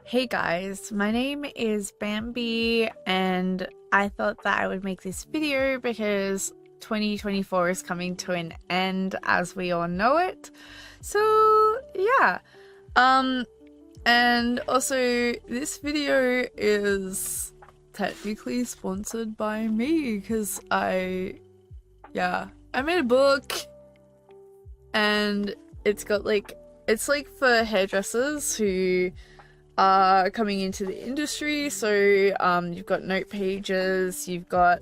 Hey guys, my name is Bambi and I thought that I would make this video because 2024 is coming to an end as we all know it. So yeah. Um and also this video is technically sponsored by me because I made a book and it's for hairdressers who are coming into the industry. So you've got note pages, you've got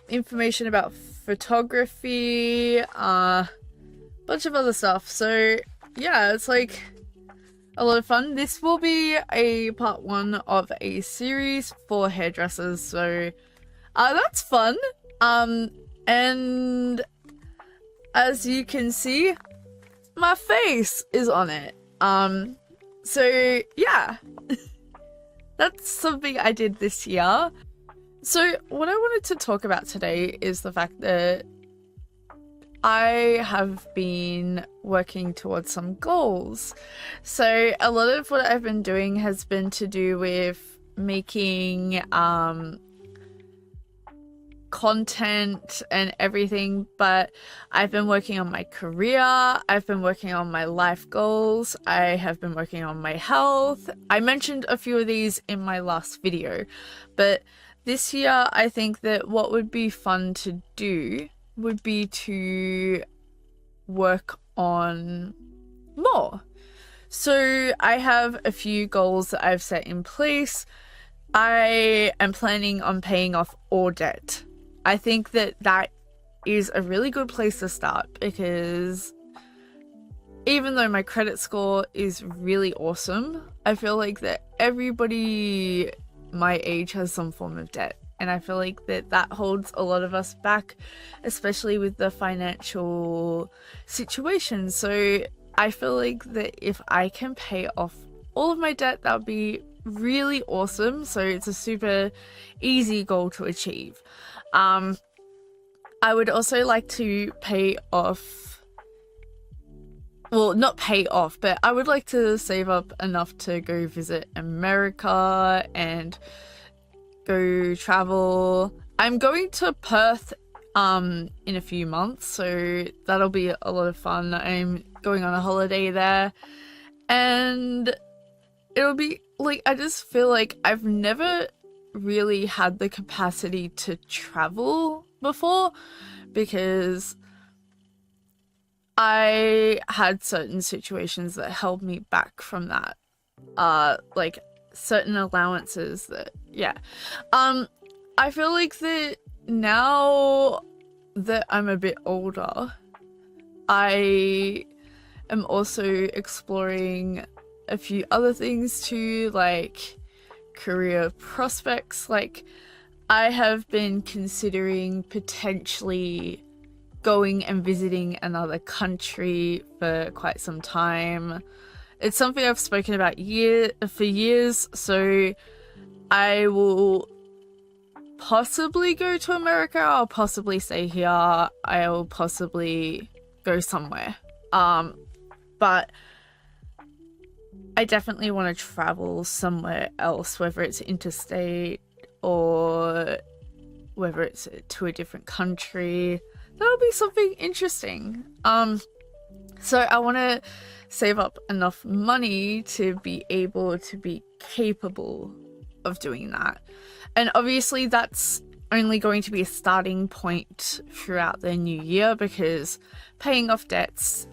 information about photography, bunch of other stuff. So yeah, it's like a lot of fun. This will be a part one of a series for hairdressers, so that's fun. And as you can see, my face is on it. So yeah, that's something I did this year. So what I wanted to talk about today is the fact that I have been working towards some goals. So a lot of what I've been doing has been to do with making content and everything, but I've been working on my career, I've been working on my life goals, I have been working on my health. I mentioned a few of these in my last video, but this year I think that what would be fun to do would be to work on more. So I have a few goals that I've set in place. I am planning on paying off all debt. I think that that is a really good place to start because even though my credit score is really awesome, I feel like that everybody my age has some form of debt. And I feel like that holds a lot of us back, especially with the financial situation. So I feel like that if I can pay off all of my debt, that would be really awesome. So it's a super easy goal to achieve. I would also like to pay off, well, not pay off, but I would like to save up enough to go visit America and go travel. I'm going to Perth in a few months, so that'll be a lot of fun. I'm going on a holiday there and it'll be like, I just feel like I've never really had the capacity to travel before because I had certain situations that held me back from that, like certain allowances that I feel like that now that I'm a bit older, I am also exploring a few other things too, like career prospects. Like I have been considering potentially going and visiting another country for quite some time. It's something I've spoken about for years, so I will possibly go to America, I'll possibly stay here, I'll possibly go somewhere. But I definitely want to travel somewhere else, whether it's interstate or whether it's to a different country. That'll be something interesting. So I want to save up enough money to be able to be capable of doing that. And obviously that's only going to be a starting point throughout the new year because paying off debts,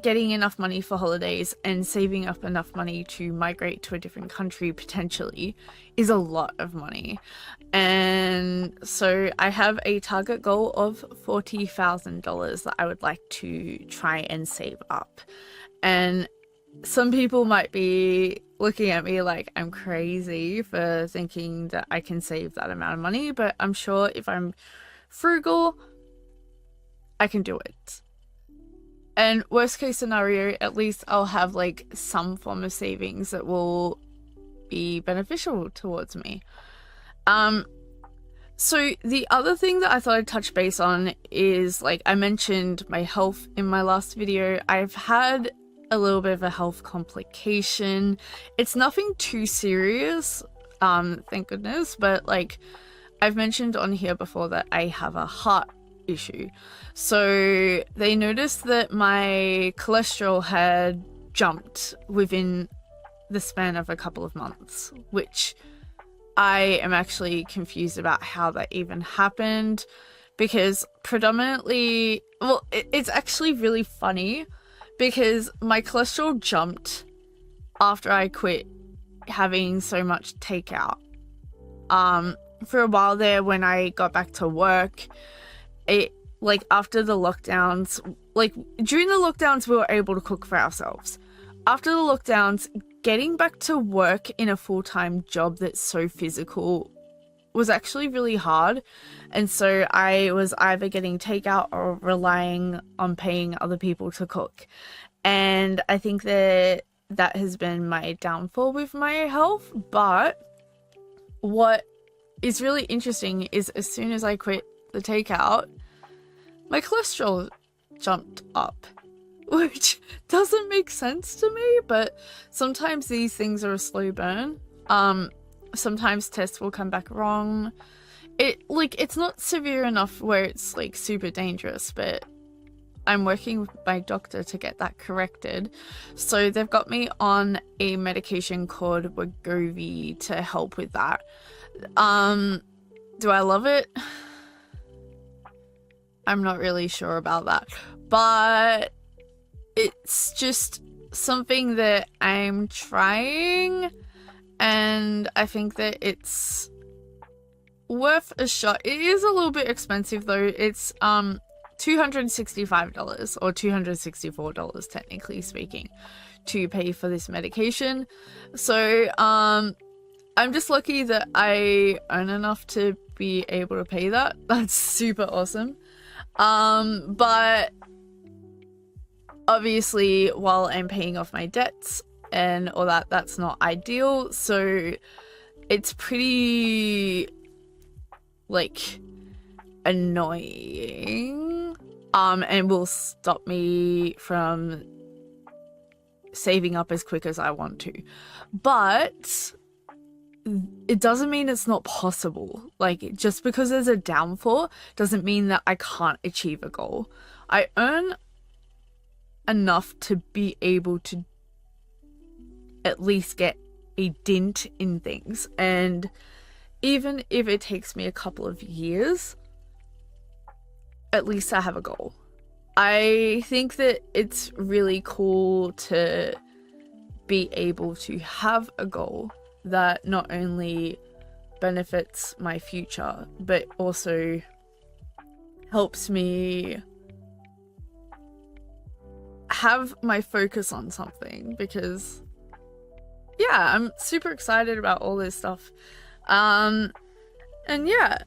getting enough money for holidays, and saving up enough money to migrate to a different country potentially is a lot of money. And so I have a target goal of $40,000 that I would like to try and save up. And some people might be looking at me like I'm crazy for thinking that I can save that amount of money, but I'm sure if I'm frugal, I can do it. And worst case scenario, at least I'll have like some form of savings that will be beneficial towards me. So the other thing that I thought I'd touch base on is, like I mentioned my health in my last video. I've had a little bit of a health complication. It's nothing too serious, thank goodness, but like I've mentioned on here before that I have a heart issue. So they noticed that my cholesterol had jumped within the span of a couple of months, which I am actually confused about how that even happened, because predominantly, well, it's actually really funny because my cholesterol jumped after I quit having so much takeout. For a while there, when I got back to work, it, like, after the lockdowns, like during the lockdowns we were able to cook for ourselves. After the lockdowns, getting back to work in a full-time job that's so physical was actually really hard, and so I was either getting takeout or relying on paying other people to cook. And I think that that has been my downfall with my health. But what is really interesting is as soon as I quit the takeout, my cholesterol jumped up, which doesn't make sense to me, but sometimes these things are a slow burn. Sometimes tests will come back wrong. It's not severe enough where it's like super dangerous, but I'm working with my doctor to get that corrected. So they've got me on a medication called Wegovy to help with that. Do I love it? I'm not really sure about that, but it's just something that I'm trying, and I think that it's worth a shot. It is a little bit expensive though. It's $265 or $264 technically speaking to pay for this medication. So I'm just lucky that I earn enough to be able to pay that. That's super awesome. But obviously while I'm paying off my debts and all that, that's not ideal. So it's pretty like annoying, and will stop me from saving up as quick as I want to. But it doesn't mean it's not possible. Like, just because there's a downfall doesn't mean that I can't achieve a goal. I earn enough to be able to at least get a dent in things, and even if it takes me a couple of years, at least I have a goal. I think that it's really cool to be able to have a goal that not only benefits my future, but also helps me have my focus on something, because yeah, I'm super excited about all this stuff. And yeah,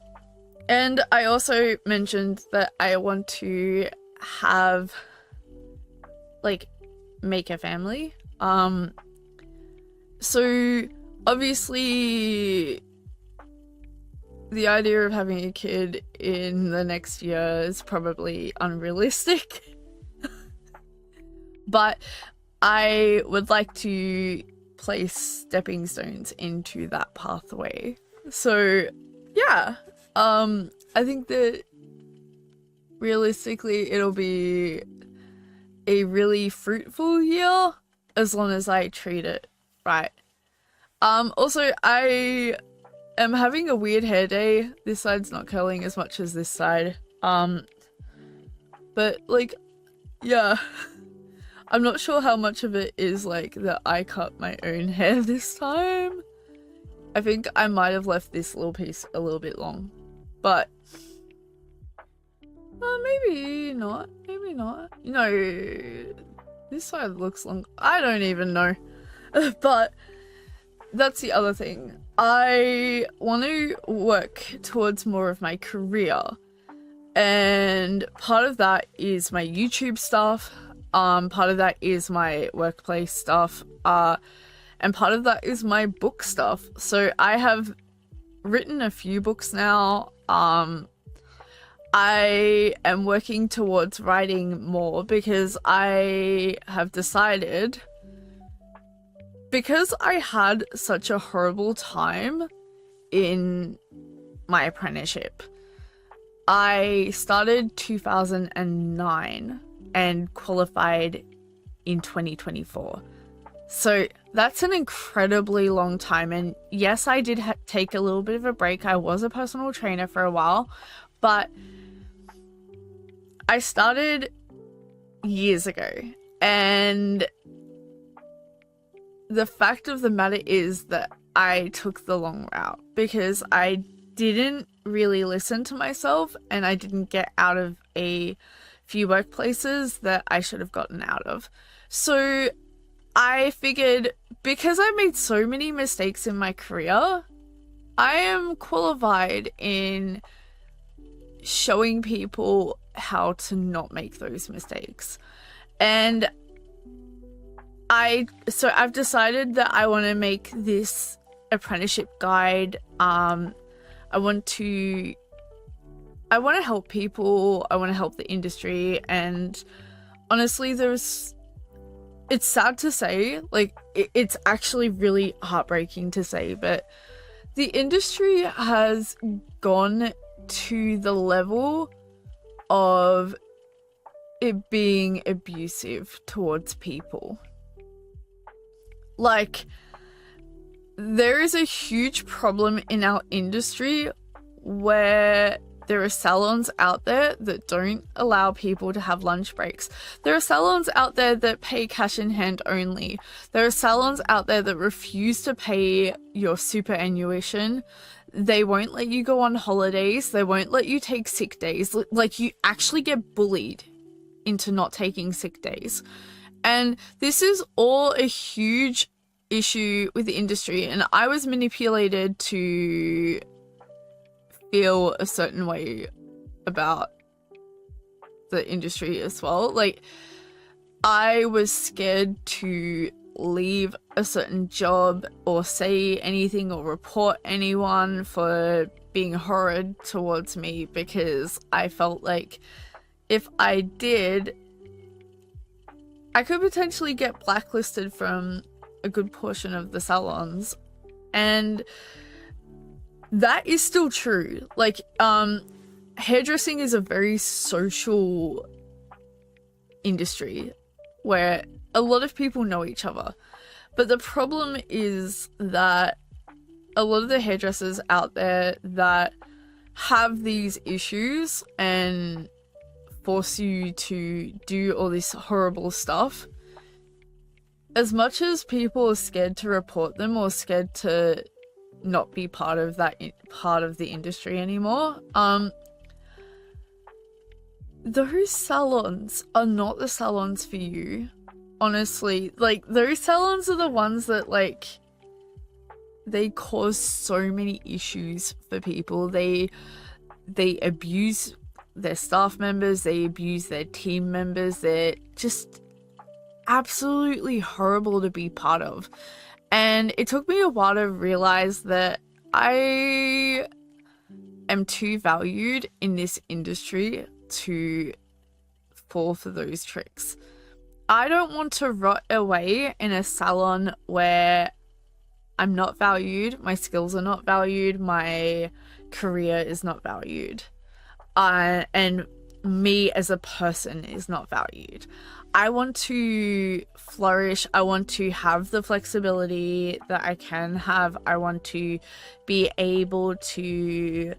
and I also mentioned that I want to have, like, make a family. So obviously the idea of having a kid in the next year is probably unrealistic. But I would like to place stepping stones into that pathway. So yeah, I think that realistically it'll be a really fruitful year as long as I treat it right. Also, I am having a weird hair day. This side's not curling as much as this side. But like, yeah. I'm not sure how much of it is like that I cut my own hair this time. I think I might have left this little piece a little bit long, but maybe not. Maybe not. No, this side looks long. I don't even know. But that's the other thing. I want to work towards more of my career, and part of that is my YouTube stuff. Part of that is my workplace stuff, and part of that is my book stuff. So I have written a few books now. I am working towards writing more because I have decided, because I had such a horrible time in my apprenticeship. I started 2009 and qualified in 2024. So that's an incredibly long time. And yes, I did take a little bit of a break. I was a personal trainer for a while, but I started years ago. And the fact of the matter is that I took the long route because I didn't really listen to myself and I didn't get out of a few workplaces that I should have gotten out of. So I figured, because I made so many mistakes in my career, I am qualified in showing people how to not make those mistakes. And I've decided that I want to make this apprenticeship guide. I want to help people. I want to help the industry. And honestly, it's sad to say, like, it's actually really heartbreaking to say, but the industry has gone to the level of it being abusive towards people. Like, there is a huge problem in our industry where there are salons out there that don't allow people to have lunch breaks. There are salons out there that pay cash in hand only. There are salons out there that refuse to pay your superannuation. They won't let you go on holidays. They won't let you take sick days. Like, you actually get bullied into not taking sick days. And this is all a huge issue with the industry. And I was manipulated to feel a certain way about the industry as well. Like, I was scared to leave a certain job or say anything or report anyone for being horrid towards me, because I felt like if I did, I could potentially get blacklisted from a good portion of the salons. And that is still true. Like, hairdressing is a very social industry where a lot of people know each other. But the problem is that a lot of the hairdressers out there that have these issues and force you to do all this horrible stuff, as much as people are scared to report them or scared to not be part of the industry anymore, those salons are not the salons for you. Honestly, like, those salons are the ones that, like, they cause so many issues for people. They abuse their staff members, they abuse their team members. They're just absolutely horrible to be part of. And it took me a while to realize that I am too valued in this industry to fall for those tricks. I don't want to rot away in a salon where I'm not valued, my skills are not valued, my career is not valued, and me as a person is not valued. I want to flourish. I want to have the flexibility that I can have. I want to be able to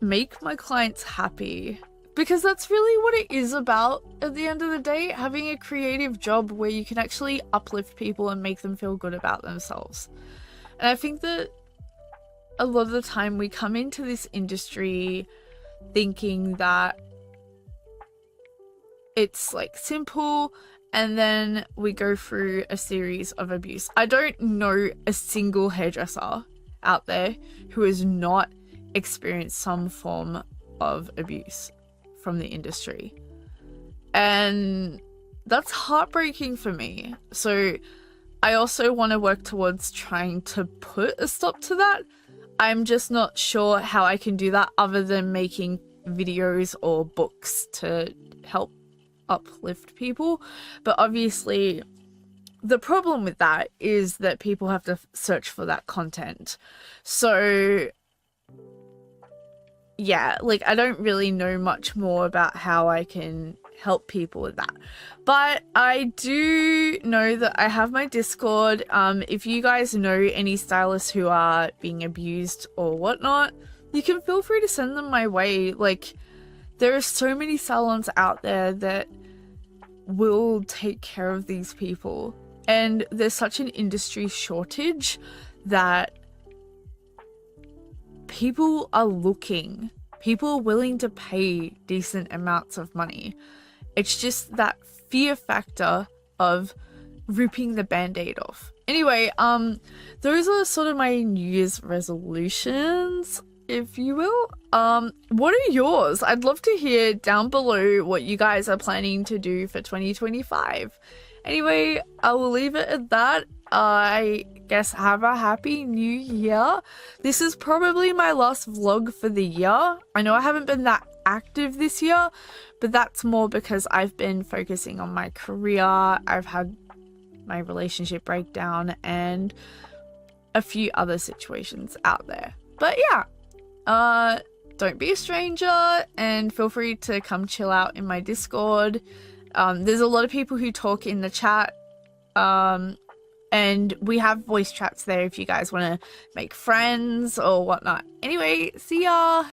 make my clients happy, because that's really what it is about at the end of the day, having a creative job where you can actually uplift people and make them feel good about themselves. And I think that a lot of the time we come into this industry thinking that it's like simple, and then we go through a series of abuse. I don't know a single hairdresser out there who has not experienced some form of abuse from the industry. And that's heartbreaking for me. So I also want to work towards trying to put a stop to that. I'm just not sure how I can do that other than making videos or books to help uplift people. But obviously the problem with that is that people have to search for that content. So yeah, like I don't really know much more about how I can help people with that. But I do know that I have my Discord. If you guys know any stylists who are being abused or whatnot, you can feel free to send them my way. Like, there are so many salons out there that will take care of these people. And there's such an industry shortage that people are looking. People are willing to pay decent amounts of money. It's just that fear factor of ripping the band-aid off. Anyway, those are sort of my New Year's resolutions, if you will. What are yours? I'd love to hear down below what you guys are planning to do for 2025. Anyway, I will leave it at that. I guess have a happy new year. This is probably my last vlog for the year. I know I haven't been that active this year, but that's more because I've been focusing on my career. I've had my relationship breakdown and a few other situations out there. But yeah, don't be a stranger and feel free to come chill out in my Discord. There's a lot of people who talk in the chat, and we have voice chats there if you guys want to make friends or whatnot. Anyway, see ya!